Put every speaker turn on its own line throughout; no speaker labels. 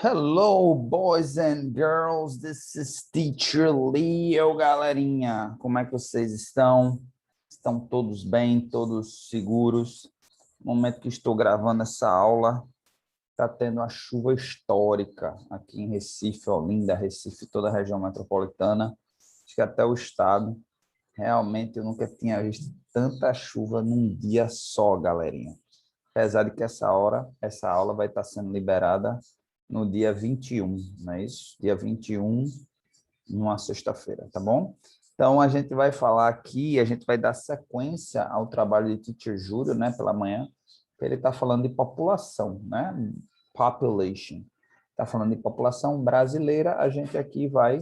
Hello, boys and girls. This is Teacher Leo, galerinha. Como é que vocês estão? Estão todos bem, todos seguros? No momento que estou gravando essa aula, está tendo uma chuva histórica aqui em Recife, Olinda, Recife, toda a região metropolitana, acho que até o estado. Realmente eu nunca tinha visto tanta chuva num dia só, galerinha. Apesar de que essa aula vai estar sendo liberada no dia 21, não é isso? Dia 21, numa sexta-feira, tá bom? Então, a gente vai falar aqui, a gente vai dar sequência ao trabalho de Teacher Júlio, né, pela manhã, ele está falando de população, né? Population. Está falando de população brasileira, a gente aqui vai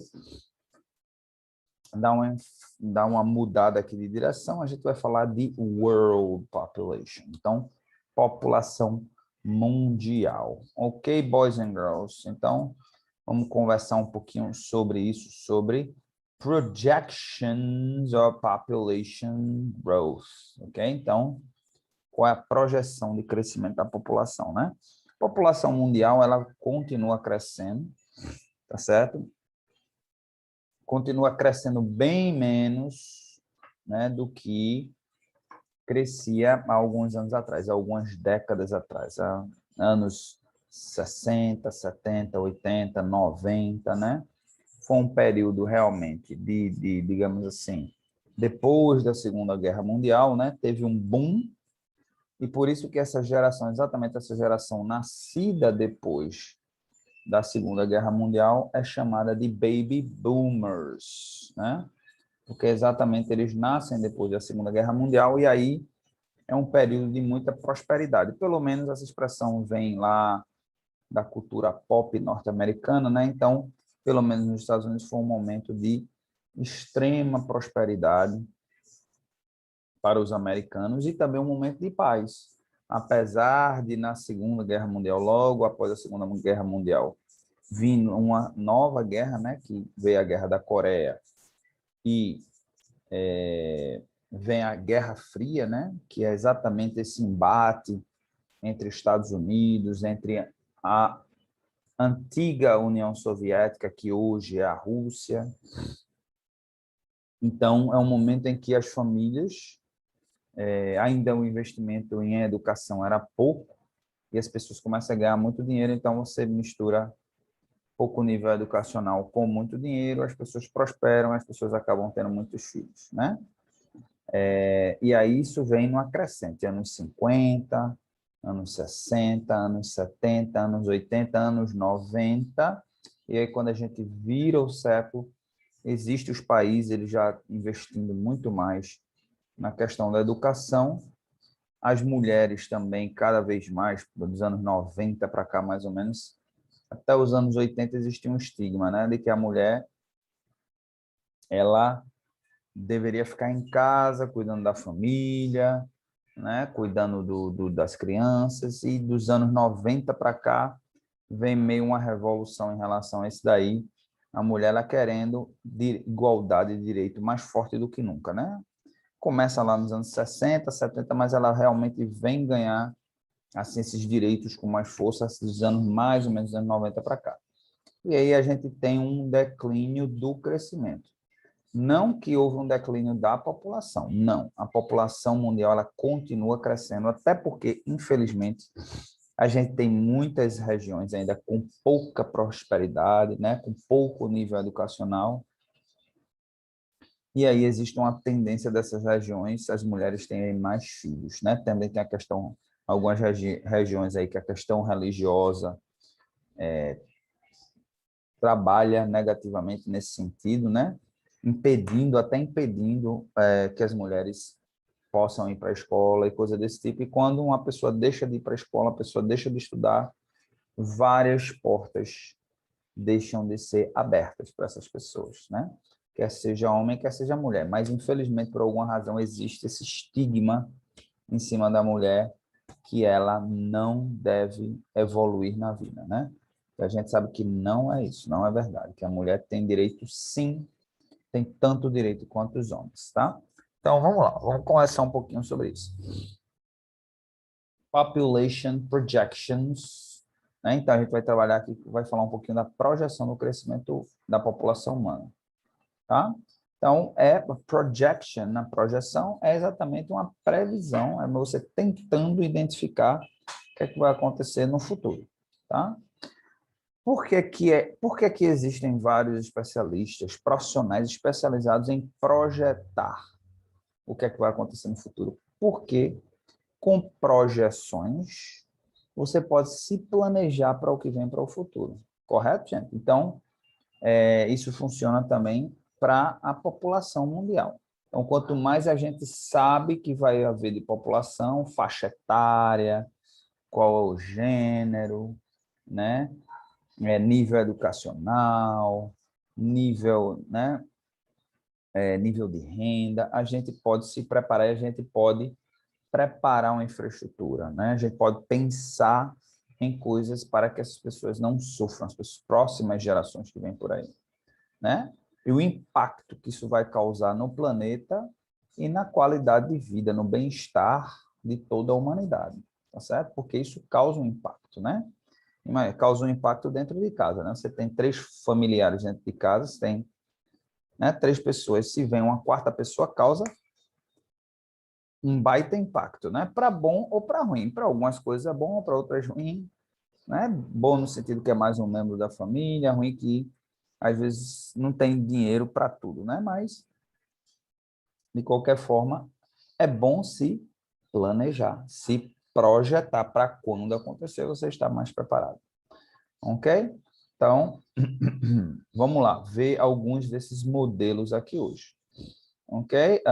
dar uma mudada aqui de direção, a gente vai falar de world population. Então, população mundial. Ok, boys and girls? Então, vamos conversar um pouquinho sobre isso, sobre projections of population growth. Ok? Então, qual é a projeção de crescimento da população, né? A população mundial, ela continua crescendo, tá certo? Continua crescendo bem menos, né, do que crescia há alguns anos atrás, há algumas décadas atrás, há anos 60, 70, 80, 90, né? Foi um período realmente digamos assim, depois da Segunda Guerra Mundial, né? Teve um boom, e por isso que essa geração, exatamente essa geração nascida depois da Segunda Guerra Mundial, é chamada de Baby Boomers, né? Porque exatamente eles nascem depois da Segunda Guerra Mundial, e aí é um período de muita prosperidade. Pelo menos essa expressão vem lá da cultura pop norte-americana, né? Então, pelo menos nos Estados Unidos foi um momento de extrema prosperidade para os americanos e também um momento de paz. Apesar de na Segunda Guerra Mundial, logo após a Segunda Guerra Mundial, vindo uma nova guerra, né, que veio a Guerra da Coreia e vem a Guerra Fria, né, que é exatamente esse embate entre Estados Unidos, entre a antiga União Soviética, que hoje é a Rússia. Então, é um momento em que as famílias, ainda o investimento em educação era pouco, e as pessoas começam a ganhar muito dinheiro, então você mistura pouco nível educacional com muito dinheiro, as pessoas prosperam, as pessoas acabam tendo muitos filhos, né? E aí isso vem no acrescente, anos 50, anos 60, anos 70, anos 80, anos 90, e aí quando a gente vira o século, existem os países eles já investindo muito mais na questão da educação, as mulheres também cada vez mais, dos anos 90 para cá mais ou menos, até os anos 80 existia um estigma, né, de que a mulher, ela deveria ficar em casa, cuidando da família, né, cuidando das crianças, e dos anos 90 para cá, vem meio uma revolução em relação a isso daí, a mulher ela querendo igualdade de direito mais forte do que nunca, né? Começa lá nos anos 60, 70, mas ela realmente vem ganhar assim, esses direitos com mais força, dos anos mais ou menos dos anos 90 para cá. E aí a gente tem um declínio do crescimento. Não que houve um declínio da população, não. A população mundial ela continua crescendo, até porque, infelizmente, a gente tem muitas regiões ainda com pouca prosperidade, né, com pouco nível educacional, e aí existe uma tendência dessas regiões, as mulheres terem mais filhos, né? Também tem a questão, algumas regiões aí que a questão religiosa trabalha negativamente nesse sentido, né? Até impedindo que as mulheres possam ir para a escola e coisa desse tipo. E quando uma pessoa deixa de ir para a escola, a pessoa deixa de estudar, várias portas deixam de ser abertas para essas pessoas, né? Quer seja homem, quer seja mulher. Mas, infelizmente, por alguma razão, existe esse estigma em cima da mulher que ela não deve evoluir na vida, né? E a gente sabe que não é isso, não é verdade, que a mulher tem direito, sim, tem tanto direito quanto os homens, tá? Então, vamos lá, vamos conversar um pouquinho sobre isso. Population projections né? Então, a gente vai trabalhar aqui, vai falar um pouquinho da projeção do crescimento da população humana, tá? Então, projection, na projeção, é exatamente uma previsão, é você tentando identificar o que é que vai acontecer no futuro, tá? Por que que existem vários especialistas, profissionais especializados em projetar o que é que vai acontecer no futuro? Porque com projeções, você pode se planejar para o que vem para o futuro, correto, gente? Então, isso funciona também para a população mundial. Então, quanto mais a gente sabe que vai haver de população, faixa etária, qual é o gênero, né? Nível educacional, nível, né? Nível de renda, a gente pode se preparar, a gente pode preparar uma infraestrutura, né? A gente pode pensar em coisas para que essas pessoas não sofram, as próximas gerações que vêm por aí, né? E o impacto que isso vai causar no planeta e na qualidade de vida, no bem-estar de toda a humanidade, tá certo? Porque isso causa um impacto, né? Causa um impacto dentro de casa, né? Você tem 3 familiares dentro de casa, você tem, né, 3 pessoas, se vem uma quarta pessoa, causa um baita impacto, né? Para bom ou para ruim. Para algumas coisas é bom, para outras ruim, né? Bom no sentido que é mais um membro da família, ruim que às vezes não tem dinheiro para tudo, né? Mas de qualquer forma é bom se planejar, se projetar para quando acontecer você estar mais preparado, ok? Então vamos lá ver alguns desses modelos aqui hoje. Okay,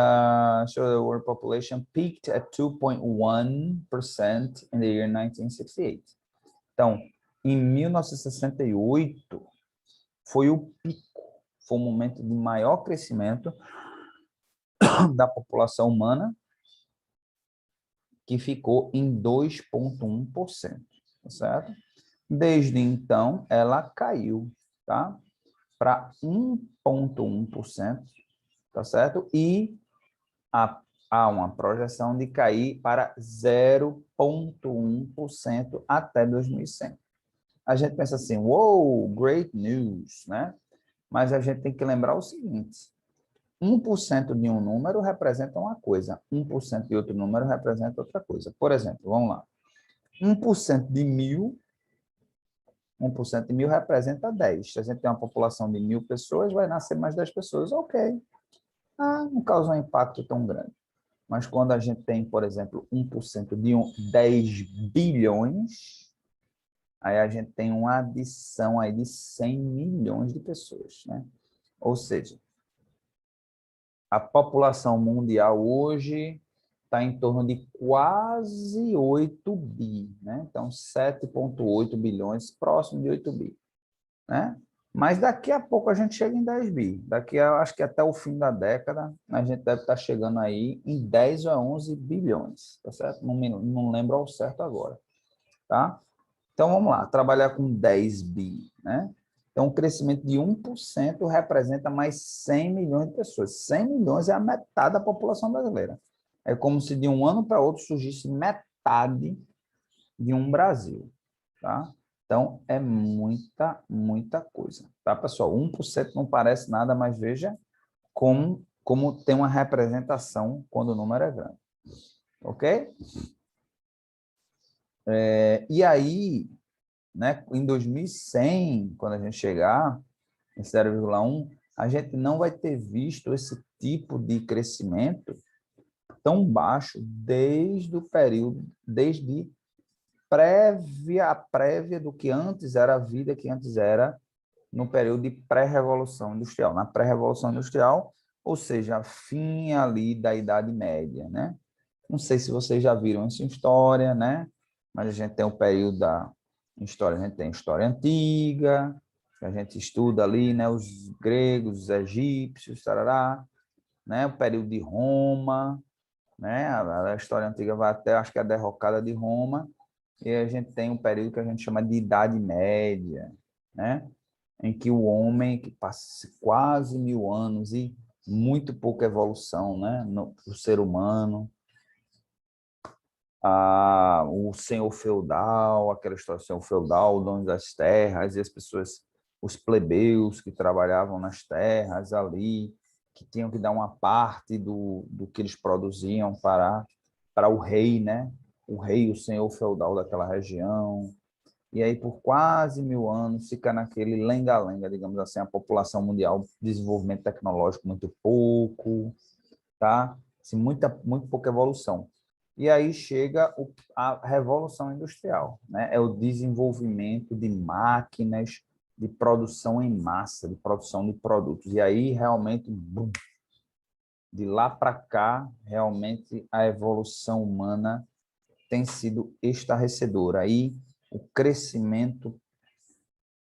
so the world population peaked at 2.1% in the year 1968. Então, em 1968, foi o pico, foi o momento de maior crescimento da população humana, que ficou em 2,1%, tá certo? Desde então, ela caiu, tá? Para 1,1%, tá certo? E há uma projeção de cair para 0,1% até 2100. A gente pensa assim, wow, great news, né? Mas a gente tem que lembrar o seguinte, 1% de um número representa uma coisa, 1% de outro número representa outra coisa. Por exemplo, vamos lá, 1% de 1000, 1% de 1000 representa 10. Se a gente tem uma população de 1000 pessoas, vai nascer mais 10 pessoas, ok. Não causa um impacto tão grande. Mas quando a gente tem, por exemplo, 1% de 10 bilhões, aí a gente tem uma adição aí de 100 milhões de pessoas, né? Ou seja, a população mundial hoje está em torno de quase 8 bi, né? Então, 7,8 bilhões, próximo de 8 bi, né? Mas daqui a pouco a gente chega em 10 bi. Daqui a, acho que até o fim da década, a gente deve estar chegando aí em 10 a 11 bilhões, tá certo? Não lembro ao certo agora, tá? Então, vamos lá, trabalhar com 10 bi, né? Então, um crescimento de 1% representa mais 100 milhões de pessoas. 100 milhões é a metade da população brasileira. É como se de um ano para outro surgisse metade de um Brasil, tá? Então, é muita, muita coisa, tá, pessoal? 1% não parece nada, mas veja como tem uma representação quando o número é grande, ok? E aí, né, em 2100, quando a gente chegar em 0,1, a gente não vai ter visto esse tipo de crescimento tão baixo desde o período, desde a prévia do que antes era a vida que antes era no período de pré-revolução industrial. Na pré-revolução industrial, ou seja, fim ali da Idade Média, né? Não sei se vocês já viram isso em história, né? Mas a gente tem o período da história, a gente tem história antiga, a gente estuda ali, né, os gregos, os egípcios, tarará, né, o período de Roma, né? A história antiga vai até, acho que a derrocada de Roma, e a gente tem um período que a gente chama de Idade Média, né? Em que o homem, que passa quase 1000 anos e muito pouca evolução, né? No ser humano, o senhor feudal, aquela história do senhor feudal, o dono das terras, e as pessoas, os plebeus que trabalhavam nas terras ali, que tinham que dar uma parte do que eles produziam para o rei, né? O rei, o senhor feudal daquela região. E aí, por quase 1000 anos, fica naquele lenga-lenga, digamos assim, a população mundial, desenvolvimento tecnológico muito pouco, tá? Assim, muito pouca evolução. E aí chega a Revolução Industrial, né? É o desenvolvimento de máquinas de produção em massa, de produção de produtos. E aí, realmente, bum, de lá para cá, realmente, a evolução humana tem sido estarrecedora. Aí, o crescimento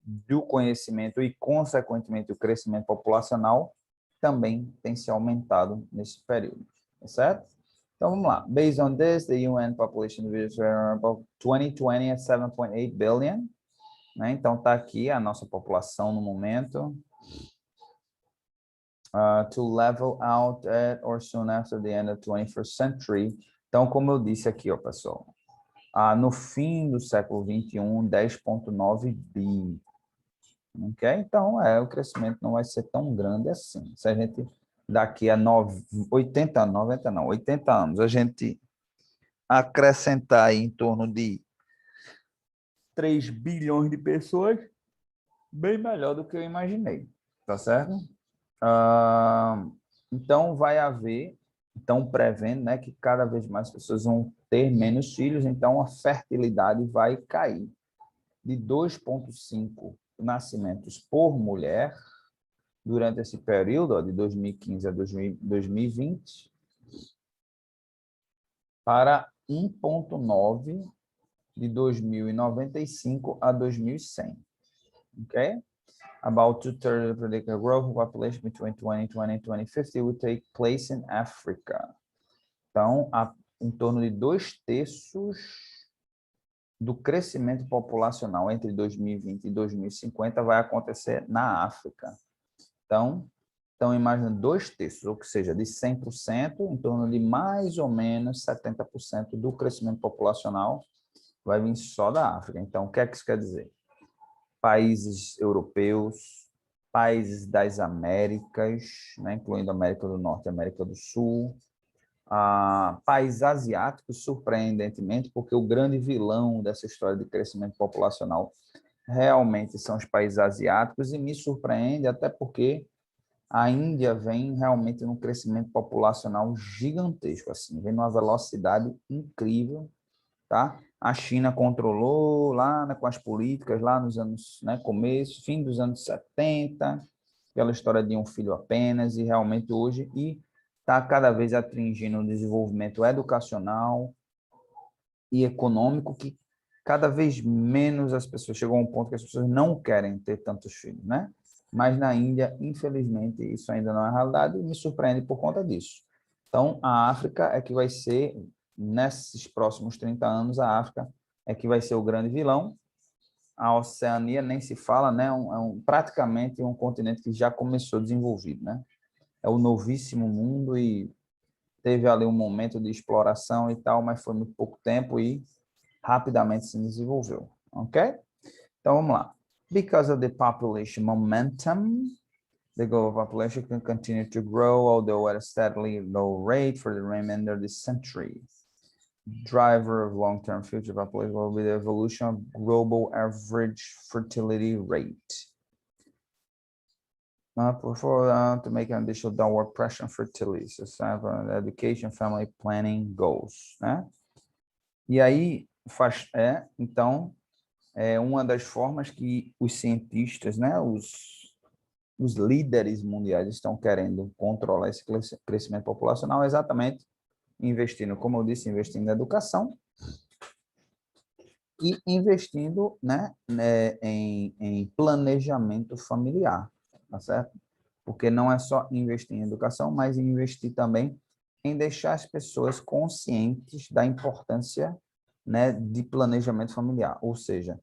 do conhecimento e, consequentemente, o crescimento populacional também tem se aumentado nesse período, tá certo? Então, vamos lá. Based on this, the UN population of 2020 at 7.8 billion, né? Então, está aqui a nossa população no momento. To level out at or soon after the end of the 21st century. Então, como eu disse aqui, ó, pessoal, no fim do século 21, 10,9 bi. Ok? Então, o crescimento não vai ser tão grande assim. Se a gente, daqui a 80, 90 não, 80 anos, a gente acrescentar aí em torno de 3 bilhões de pessoas, bem melhor do que eu imaginei. Tá certo? Então, vai haver, estão prevendo, né, que cada vez mais pessoas vão ter menos filhos, então a fertilidade vai cair de 2,5 nascimentos por mulher durante esse período, ó, de 2015 a 2020, para 1,9 de 2095 a 2100. Ok? About two-thirds of the predicted growth of population between 2020 and 2050 will take place in Africa. Então, em torno de 2/3 do crescimento populacional entre 2020 e 2050 vai acontecer na África. Então imagina 2/3, ou seja, de 100%, em torno de mais ou menos 70% do crescimento populacional vai vir só da África. Então, o que é que isso quer dizer? Países europeus, países das Américas, né, incluindo a América do Norte e América do Sul, países asiáticos, surpreendentemente, porque o grande vilão dessa história de crescimento populacional realmente são os países asiáticos, e me surpreende até porque a Índia vem realmente num crescimento populacional gigantesco, assim, vem numa velocidade incrível, tá? A China controlou lá, né, com as políticas lá nos anos, né, começo, fim dos anos 70, aquela história de um filho apenas, e realmente hoje está cada vez atingindo um desenvolvimento educacional e econômico que cada vez menos as pessoas, chegam a um ponto que as pessoas não querem ter tantos filhos, né? Mas na Índia, infelizmente, isso ainda não é realidade e me surpreende por conta disso. Então, a África é que vai ser, nesses próximos 30 anos, a África é que vai ser o grande vilão. A Oceania nem se fala, né? Praticamente um continente que já começou desenvolvido, né? É o novíssimo mundo e teve ali um momento de exploração e tal, mas foi muito pouco tempo e rapidamente se desenvolveu, ok? Então, vamos lá. Because of the population momentum, the global population can continue to grow, although at a steadily low rate for the remainder of this century. Driver of long-term future population will be the evolution of global average fertility rate. To make an additional downward pressure on fertility, so education, family planning goals, né? E aí, então, uma das formas que os cientistas, né, os líderes mundiais estão querendo controlar esse crescimento populacional é exatamente investindo, como eu disse, investindo na educação e investindo, né, em planejamento familiar, tá certo? Porque não é só investir em educação, mas investir também em deixar as pessoas conscientes da importância, né, de planejamento familiar, ou seja,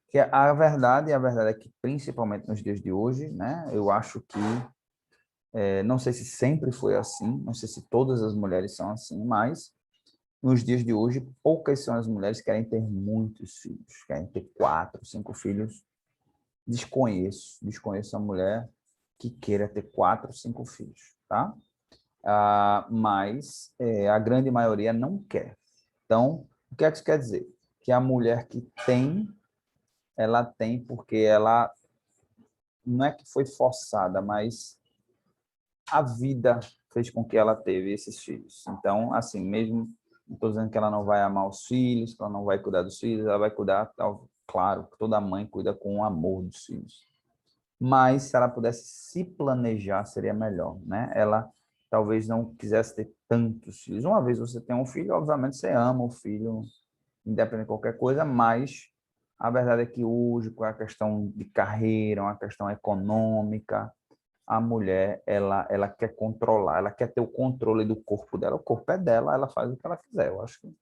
que a verdade é que, principalmente nos dias de hoje, né, eu acho que, não sei se sempre foi assim, não sei se todas as mulheres são assim, mas nos dias de hoje, poucas são as mulheres que querem ter muitos filhos, querem ter 4, 5 filhos. Desconheço a mulher que queira ter 4, 5 filhos, tá? Mas a grande maioria não quer. Então, o que é que isso quer dizer? Que a mulher que tem, ela tem porque ela não é que foi forçada, mas a vida fez com que ela teve esses filhos. Então, assim, mesmo não estou dizendo que ela não vai amar os filhos, que ela não vai cuidar dos filhos, ela vai cuidar, claro, toda mãe cuida com o amor dos filhos. Mas se ela pudesse se planejar, seria melhor, né? Ela talvez não quisesse ter tantos filhos. Uma vez você tem um filho, obviamente você ama o filho, independente de qualquer coisa, mas a verdade é que hoje, com a questão de carreira, uma questão econômica, a mulher, ela quer controlar, ela quer ter o controle do corpo dela. O corpo é dela, ela faz o que ela quiser. Eu acho que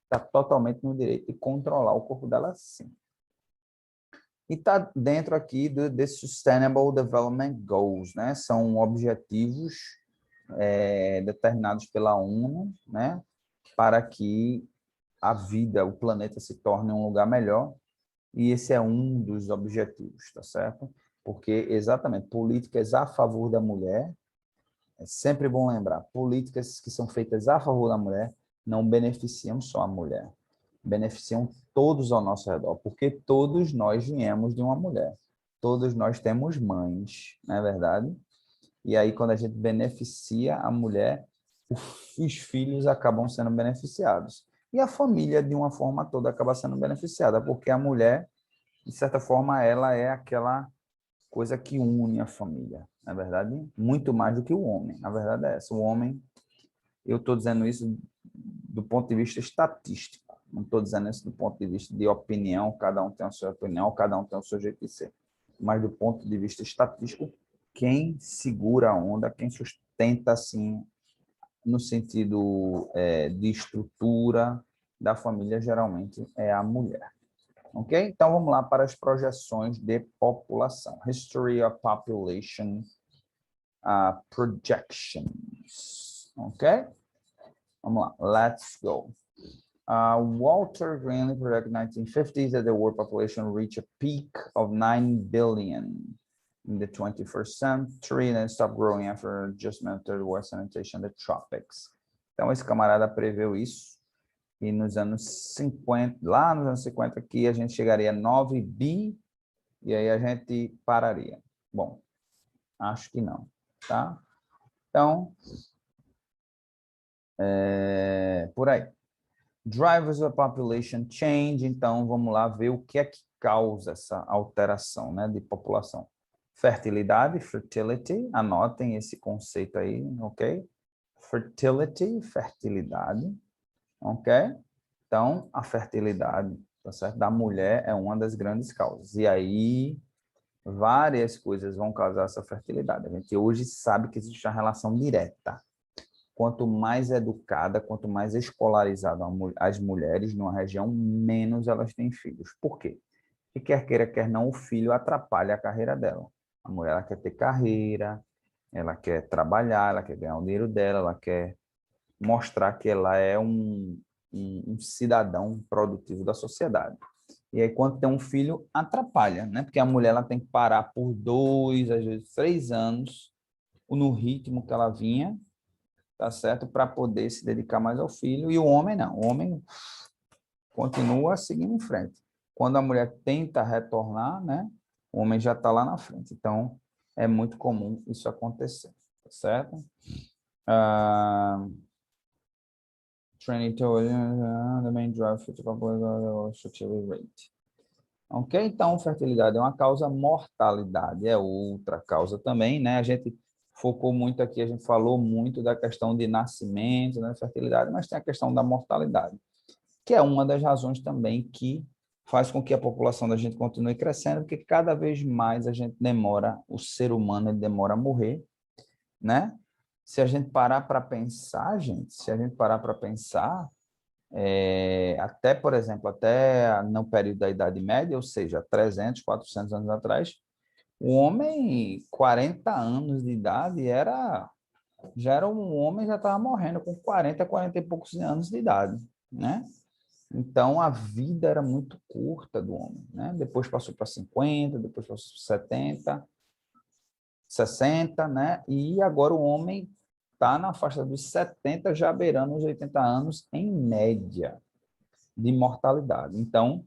está totalmente no direito de controlar o corpo dela, sim. E está dentro aqui do Sustainable Development Goals, né? São objetivos determinados pela ONU, né? Para que a vida, o planeta se torne um lugar melhor. E esse é um dos objetivos, tá certo? Porque, exatamente, políticas a favor da mulher, é sempre bom lembrar, políticas que são feitas a favor da mulher não beneficiam só a mulher, beneficiam todos ao nosso redor, porque todos nós viemos de uma mulher. Todos nós temos mães, não é verdade? E aí, quando a gente beneficia a mulher, os filhos acabam sendo beneficiados. E a família, de uma forma toda, acaba sendo beneficiada, porque a mulher, de certa forma, ela é aquela coisa que une a família, na verdade, muito mais do que o homem. A verdade é essa. O homem, eu estou dizendo isso do ponto de vista estatístico, não estou dizendo isso do ponto de vista de opinião, cada um tem a sua opinião, cada um tem o seu jeito de ser. Mas do ponto de vista estatístico, quem segura a onda, quem sustenta, assim, no sentido de estrutura da família, geralmente é a mulher. Ok? Então, vamos lá para as projeções de população. History of Population Projections. Ok? Vamos lá. Let's go. Walter Greenlee projected in the 1950s that the world population would reach a peak of 9 billion in the 21st century and then stop growing after adjustment to the Western sanitation of the tropics. Então, esse camarada preveu isso. E nos anos 50, lá nos anos 50 aqui, a gente chegaria a 9 bi e aí a gente pararia. Bom, acho que não, tá? Então, por aí. Drivers of population change, então vamos lá ver o que é que causa essa alteração, né, de população. Fertilidade, fertility, anotem esse conceito aí, ok? Fertility, fertilidade, ok? Então, a fertilidade, tá certo? Da mulher é uma das grandes causas. E aí, várias coisas vão causar essa fertilidade. A gente hoje sabe que existe uma relação direta. Quanto mais educada, quanto mais escolarizada as mulheres numa região, menos elas têm filhos. Por quê? Porque quer queira, quer não, o filho atrapalha a carreira dela. A mulher ela quer ter carreira, ela quer trabalhar, ela quer ganhar o dinheiro dela, ela quer mostrar que ela é um cidadão produtivo da sociedade. E aí, quando tem um filho, atrapalha, né? Porque a mulher ela tem que parar por 2, às vezes 3 anos, no ritmo que ela vinha, tá certo? Para poder se dedicar mais ao filho. E o homem não. O homem continua seguindo em frente. Quando a mulher tenta retornar, né? O homem já está lá na frente. Então, é muito comum isso acontecer, tá certo? Training to the main drive for fertility rate. Ok? Então, fertilidade é uma causa, mortalidade é outra causa também, né? A gente focou muito aqui, a gente falou muito da questão de nascimento, né? Fertilidade, mas tem a questão da mortalidade, que é uma das razões também que faz com que a população da gente continue crescendo, porque cada vez mais a gente demora, o ser humano ele demora a morrer, né? Se a gente parar para pensar, gente, se a gente parar para pensar, até, por exemplo, até no período da Idade Média, ou seja, 300, 400 anos atrás, o homem, 40 anos de idade, era já era um homem, já estava morrendo com 40, 40 e poucos anos de idade, né? Então, a vida era muito curta do homem, né? Depois passou para 50, depois passou para 70, 60, né? E agora o homem está na faixa dos 70, já beirando os 80 anos, em média, de mortalidade. Então,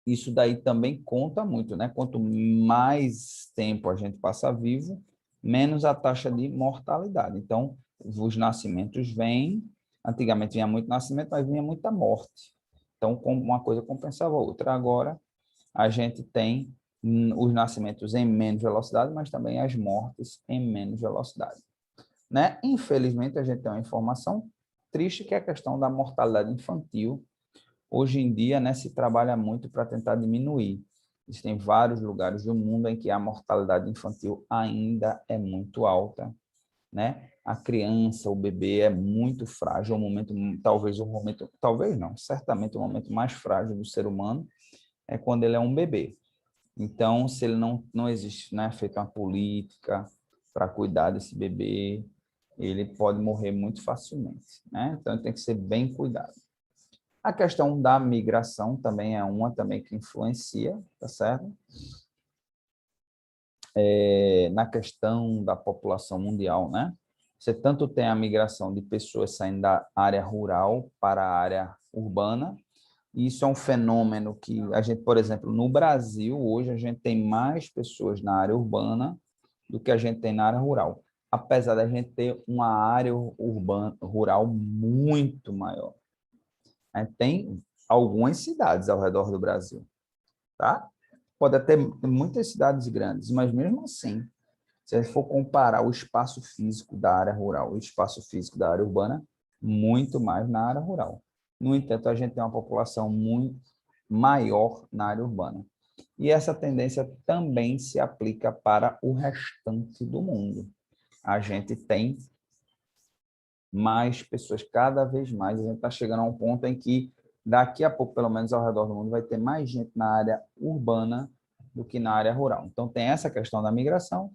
isso daí também conta muito, né? Quanto mais tempo a gente passa vivo, menos a taxa de mortalidade. Então, os nascimentos vêm, antigamente vinha muito nascimento, mas vinha muita morte. Então, uma coisa compensava a outra. Agora, a gente tem os nascimentos em menos velocidade, mas também as mortes em menos velocidade, né? Infelizmente, a gente tem uma informação triste, que é a questão da mortalidade infantil. Hoje em dia, né, se trabalha muito para tentar diminuir. Existem vários lugares do mundo em que a mortalidade infantil ainda é muito alta, né? A criança, o bebê é muito frágil, talvez não, certamente o momento mais frágil do ser humano é quando ele é um bebê. Então, se ele não existe, né, feita uma política para cuidar desse bebê, ele pode morrer muito facilmente, né? Então, tem que ser bem cuidado. A questão da migração também é uma também que influencia, tá certo? Na questão da população mundial, né? Você tanto tem a migração de pessoas saindo da área rural para a área urbana, e isso é um fenômeno que a gente, por exemplo, no Brasil, hoje a gente tem mais pessoas na área urbana do que a gente tem na área rural, apesar da gente ter uma área urbana, rural muito maior. Tem algumas cidades ao redor do Brasil, tá? Pode até ter muitas cidades grandes, mas mesmo assim, se a gente for comparar o espaço físico da área rural e o espaço físico da área urbana, muito mais na área rural. No entanto, a gente tem uma população muito maior na área urbana. E essa tendência também se aplica para o restante do mundo. A gente tem mais pessoas, cada vez mais, a gente está chegando a um ponto em que daqui a pouco, pelo menos ao redor do mundo, vai ter mais gente na área urbana do que na área rural. Então, tem essa questão da migração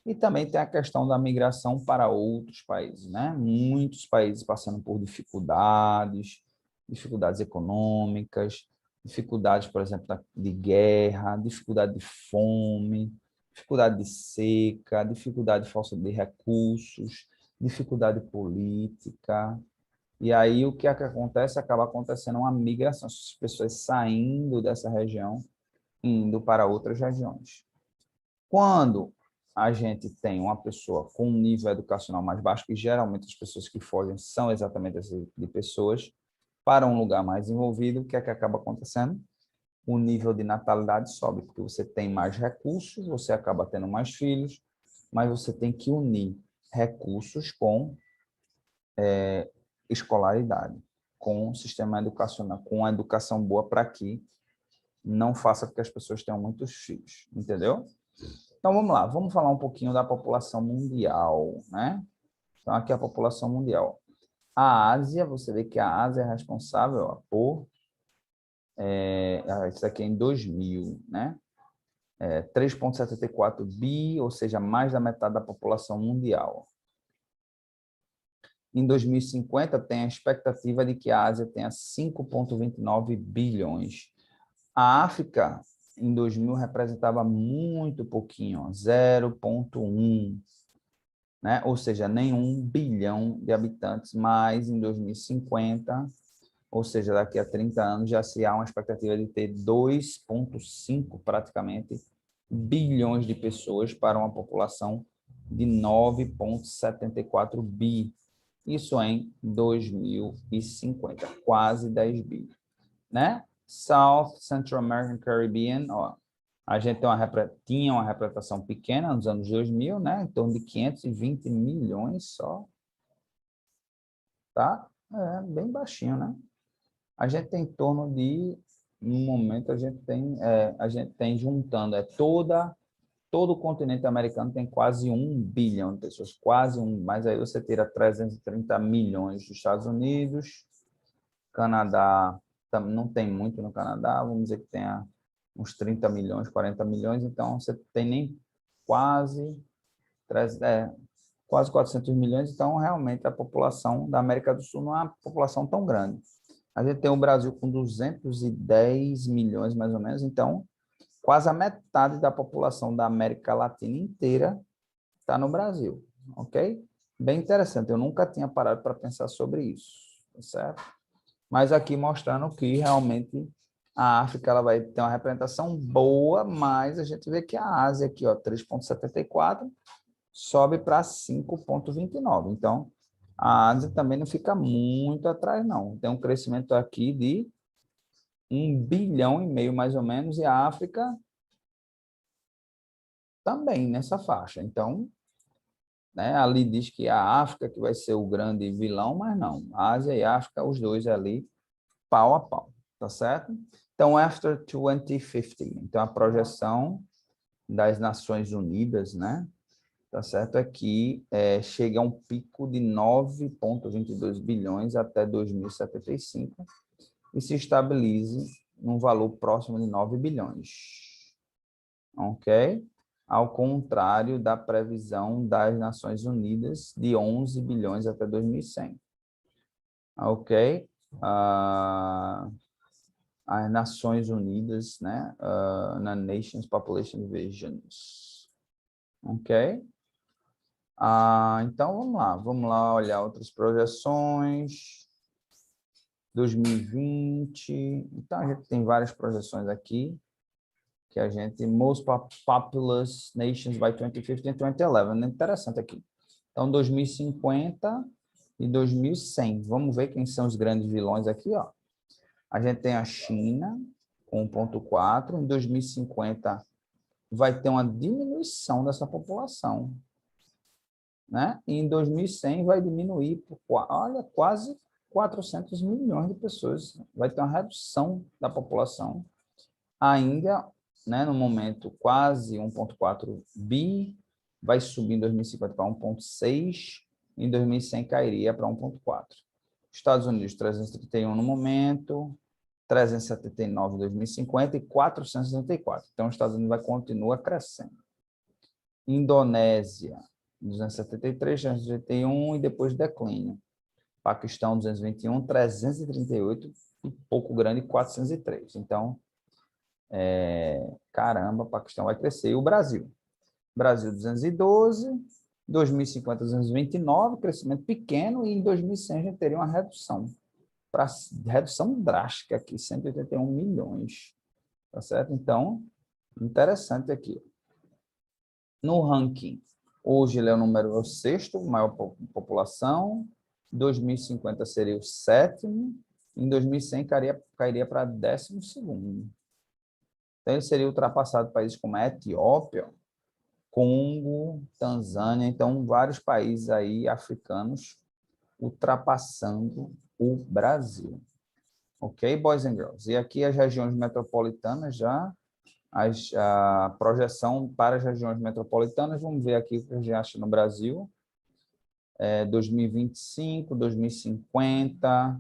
e também tem a questão da migração para outros países, né? Muitos países passando por dificuldades, dificuldades econômicas, dificuldades, por exemplo, de guerra, dificuldade de fome, dificuldade de seca, dificuldade de falta de recursos, dificuldade política. E aí o que é que acontece? Acaba acontecendo uma migração, as pessoas saindo dessa região, indo para outras regiões. Quando a gente tem uma pessoa com um nível educacional mais baixo, que geralmente as pessoas que fogem são exatamente essas de pessoas, para um lugar mais envolvido, o que é que acaba acontecendo? O nível de natalidade sobe, porque você tem mais recursos, você acaba tendo mais filhos, mas você tem que unir recursos com escolaridade, com o sistema educacional, com a educação boa para que não faça com que as pessoas tenham muitos filhos, entendeu? Então vamos lá, vamos falar um pouquinho da população mundial, né? Então aqui é a população mundial. A Ásia, você vê que a Ásia é responsável ó, por, isso aqui é em 2000, né? 3,74 bi, ou seja, mais da metade da população mundial. Em 2050, tem a expectativa de que a Ásia tenha 5,29 bilhões. A África, em 2000, representava muito pouquinho, 0,1, né? Ou seja, nem 1 bilhão de habitantes, mas em 2050, ou seja, daqui a 30 anos, já se há uma expectativa de ter 2,5 praticamente bilhões de pessoas para uma população de 9,74 bi. Isso em 2050, quase 10 bi, né? South Central American Caribbean, ó, a gente tinha uma representação pequena nos anos 2000, né? Em torno de 520 milhões só, tá? Bem baixinho, né? A gente tem em torno de, no momento, a gente tem juntando, todo o continente americano tem quase 1 bilhão de pessoas, quase um, mas aí você tira 330 milhões dos Estados Unidos, Canadá, não tem muito no Canadá, vamos dizer que tenha uns 30 milhões, 40 milhões, então você tem nem quase quase 400 milhões, então realmente a população da América do Sul não é uma população tão grande. A gente tem o Brasil com 210 milhões, mais ou menos, então quase a metade da população da América Latina inteira está no Brasil, ok? Bem interessante, eu nunca tinha parado para pensar sobre isso, tá certo? Mas aqui mostrando que realmente a África ela vai ter uma representação boa, mas a gente vê que a Ásia aqui, ó, 3,74, sobe para 5,29. Então, a Ásia também não fica muito atrás, não. Tem um crescimento aqui de 1,5 bilhão, mais ou menos, e a África também nessa faixa. Então, né, ali diz que a África que vai ser o grande vilão, mas não. A Ásia e a África, os dois ali, pau a pau, tá certo? Então, after 2050, então a projeção das Nações Unidas, né, tá certo? Aqui chega a um pico de 9,22 bilhões até 2075 e se estabilize num valor próximo de 9 bilhões, ok? Ao contrário da previsão das Nações Unidas de 11 bilhões até 2100, ok? As Nações Unidas, né? Na Nations Population Visions, ok? Então, vamos lá olhar outras projeções. 2020, então a gente tem várias projeções aqui, que a gente, Most Populous Nations by 2050 and 2011, interessante aqui. Então, 2050 e 2100, vamos ver quem são os grandes vilões aqui, ó. A gente tem a China, com 1,4, em 2050 vai ter uma diminuição dessa população, né? E em 2100 vai diminuir por, olha, quase 400 milhões de pessoas. Vai ter uma redução da população. A Índia, né, no momento, quase 1,4 bi, vai subir em 2050 para 1,6, em 2100 cairia para 1,4. Estados Unidos, 331 no momento, 379 em 2050 e 464. Então, os Estados Unidos vai continuar crescendo. Indonésia, 273, 331 e depois declínio. Paquistão, 221, 338 e pouco grande, 403. Então, caramba, Paquistão vai crescer. E o Brasil? Brasil, 212, 2050, 229, crescimento pequeno, e em 2100 a gente teria uma redução. Redução drástica aqui, 181 milhões. Tá certo? Então, interessante aqui. No ranking, hoje ele é o número 6º, maior população, 2050 seria o 7º, em 2100 cairia para 12º. Então, ele seria ultrapassado por países como a Etiópia, Congo, Tanzânia, então vários países aí africanos ultrapassando o Brasil. Ok, boys and girls? E aqui as regiões metropolitanas já, a projeção para as regiões metropolitanas, vamos ver aqui o que a gente acha no Brasil. 2025, 2050,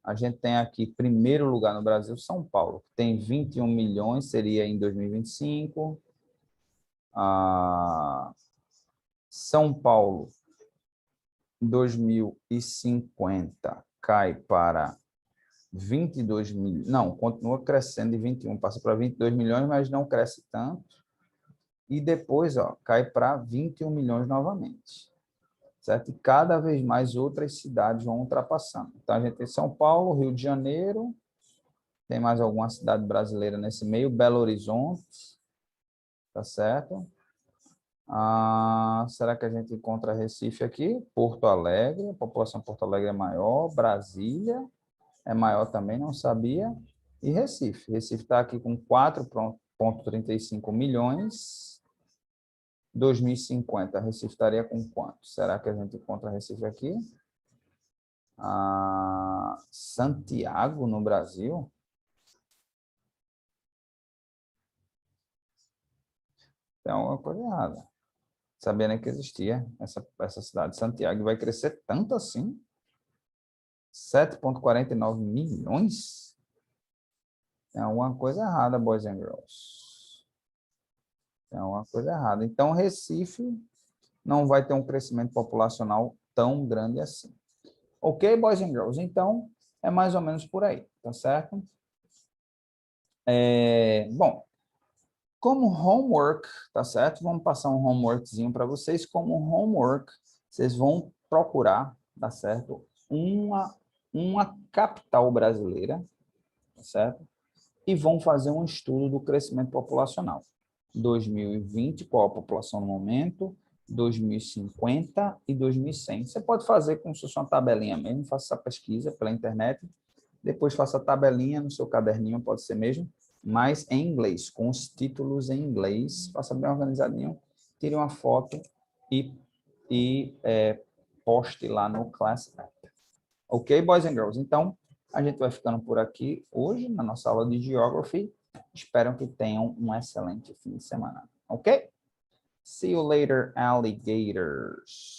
a gente tem aqui, primeiro lugar no Brasil, São Paulo, que tem 21 milhões, seria em 2025. São Paulo, 2050, cai para 22 milhões, não, continua crescendo de 21, passa para 22 milhões, mas não cresce tanto. E depois, ó, cai para 21 milhões novamente. Certo? E cada vez mais outras cidades vão ultrapassando. Então, a gente tem São Paulo, Rio de Janeiro, tem mais alguma cidade brasileira nesse meio, Belo Horizonte, tá certo? Será que a gente encontra Recife aqui? Porto Alegre, a população de Porto Alegre é maior, Brasília é maior também, não sabia, e Recife. Recife está aqui com 4,35 milhões. 2050, Recife estaria com quanto? Será que a gente encontra Recife aqui? Santiago, no Brasil? Tem alguma coisa errada. Sabia nem que existia essa cidade. Santiago vai crescer tanto assim? 7,49 milhões? Tem alguma coisa errada, boys and girls. Tem alguma coisa errada. Então, Recife não vai ter um crescimento populacional tão grande assim. Ok, boys and girls? Então, é mais ou menos por aí, tá certo? Bom, como homework, tá certo? Vamos passar um homeworkzinho para vocês. Como homework, vocês vão procurar, tá certo? Uma capital brasileira, tá certo? E vão fazer um estudo do crescimento populacional. 2020, qual a população no momento, 2050 e 2100. Você pode fazer como se fosse uma tabelinha mesmo, faça essa pesquisa pela internet, depois faça a tabelinha no seu caderninho, pode ser mesmo, mas em inglês, com os títulos em inglês, faça bem organizadinho, tire uma foto e poste lá no Class App. Ok, boys and girls? Então, a gente vai ficando por aqui hoje, na nossa aula de Geography. Espero que tenham um excelente fim de semana. Ok? See you later, alligators.